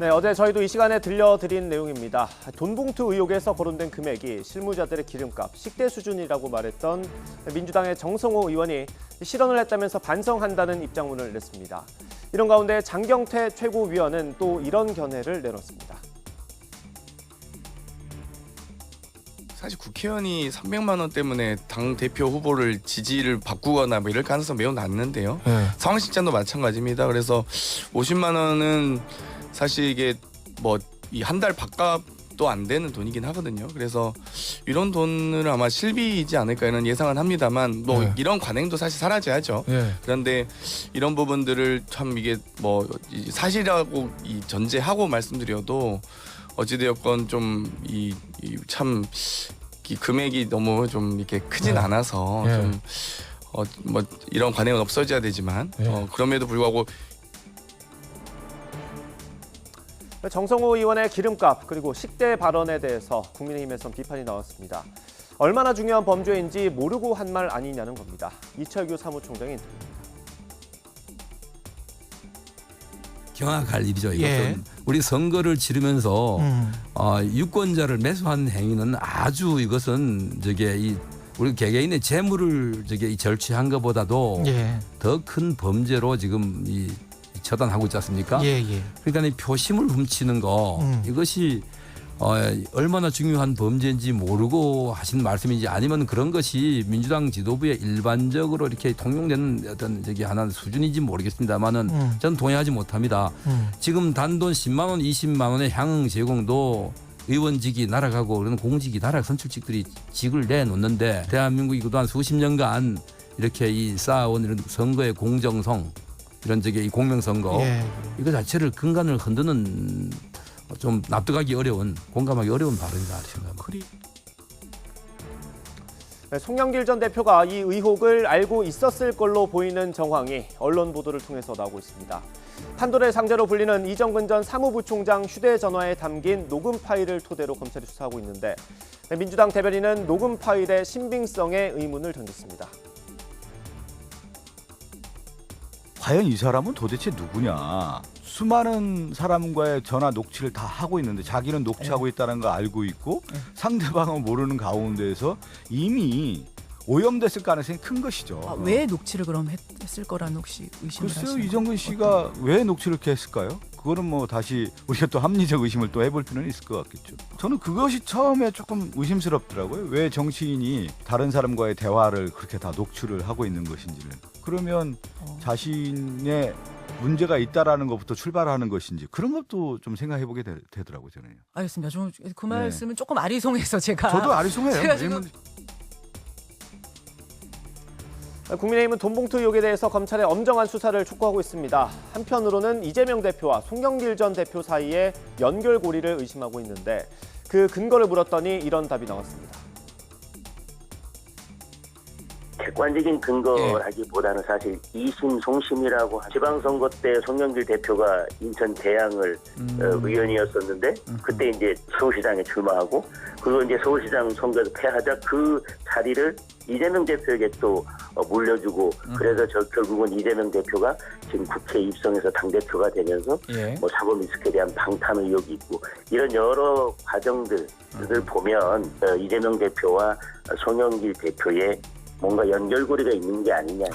네, 어제 저희도 이 시간에 들려드린 내용입니다. 돈봉투 의혹에서 거론된 금액이 실무자들의 기름값, 식대 수준이라고 말했던 민주당의 정성호 의원이 실언을 했다면서 반성한다는 입장문을 냈습니다. 이런 가운데 장경태 최고위원은 또 이런 견해를 내놓습니다. 사실 국회의원이 300만 원 때문에 당 대표 후보를 지지를 바꾸거나 뭐 이럴 가능성 매우 낮는데요. 상황실장도 마찬가지입니다. 그래서 50만 원은 사실 이게 뭐 이 한 달 밥값도 안 되는 돈이긴 하거든요. 그래서 이런 돈을 아마 실비이지 않을까 이런 예상은 합니다만 뭐 이런 관행도 사실 사라져야죠. 그런데 이런 부분들을 참 이게 뭐 사실이라고 전제하고 말씀드려도 어찌되었건 좀 참 이 금액이 너무 좀 이렇게 크진 않아서 좀 뭐 이런 관행은 없어져야 되지만 그럼에도 불구하고 정성호 의원의 기름값 그리고 식대 발언에 대해서 국민의힘에선 비판이 나왔습니다. 얼마나 중요한 범죄인지 모르고 한 말 아니냐는 겁니다. 이철규 사무총장이 인터뷰입니다. 경악할 일이죠. 이것은 우리 선거를 치르면서 유권자를 매수한 행위는 아주 이것은 우리 개개인의 재물을 절취한 것보다도 더 큰 범죄로 지금 처단하고 있지 않습니까? 그러니까 이 표심을 훔치는 거 이것이 얼마나 중요한 범죄인지 모르고 하신 말씀인지 아니면 그런 것이 민주당 지도부에 일반적으로 이렇게 통용되는 어떤 하나 수준인지 모르겠습니다만은 저는 동의하지 못합니다. 지금 단돈 10만 원, 20만 원의 향응 제공도 의원직이 날아가고 그런 공직이 날아가 선출직들이 직을 내놓는데 대한민국이 그동안 수십 년간 이렇게 쌓아온 이런 선거의 공정성 이런 이 공명선거 이거 자체를 근간을 흔드는 좀 납득하기 어려운 공감하기 어려운 발언이다 생각합니다. 네, 송영길 전 대표가 이 의혹을 알고 있었을 걸로 보이는 정황이 언론 보도를 통해서 나오고 있습니다. 판도의 상자로 불리는 이정근 전 사무부총장 휴대전화에 담긴 녹음 파일을 토대로 검찰이 수사하고 있는데 민주당 대변인은 녹음 파일의 신빙성에 의문을 던졌습니다. 과연 이 사람은 도대체 누구냐. 수많은 사람과의 전화 녹취를 다 하고 있는데 자기는 녹취하고 있다는 거 알고 있고 상대방은 모르는 가운데에서 이미 오염됐을 가능성이 큰 것이죠. 왜 녹취를 그럼 했을 거라는 혹시 의심을 글쎄요. 하시나요? 이정근 씨가 왜 녹취를 이렇게 했을까요? 그거는 뭐 다시 우리가 또 합리적 의심을 또 해볼 필요는 있을 것 같겠죠. 저는 그것이 처음에 조금 의심스럽더라고요. 왜 정치인이 다른 사람과의 대화를 그렇게 다 녹취를 하고 있는 것인지는. 그러면 자신의 문제가 있다라는 것부터 출발하는 것인지 그런 것도 좀 생각해 보게 되더라고요. 저는. 알겠습니다. 저는 그 말씀은 조금 아리송해서 제가. 저도 아리송해요. 제가 지금 국민의힘은 돈봉투 의혹에 대해서 검찰의 엄정한 수사를 촉구하고 있습니다. 한편으로는 이재명 대표와 송영길 전 대표 사이에 연결고리를 의심하고 있는데 그 근거를 물었더니 이런 답이 나왔습니다. 객관적인 근거라기보다는 사실 이심 송심이라고 지방선거 때 송영길 대표가 인천 대양을 의원이었었는데 그때 이제 서울시장에 출마하고 그리고 이제 서울시장 선거에서 패하자 그 자리를 이재명 대표에게 또 물려주고 그래서 결국은 이재명 대표가 지금 국회에 입성해서 당대표가 되면서 뭐 사법리스크에 대한 방탄 의혹이 있고 이런 여러 과정들을 보면 이재명 대표와 송영길 대표의 뭔가 연결고리가 있는 게 아니냐.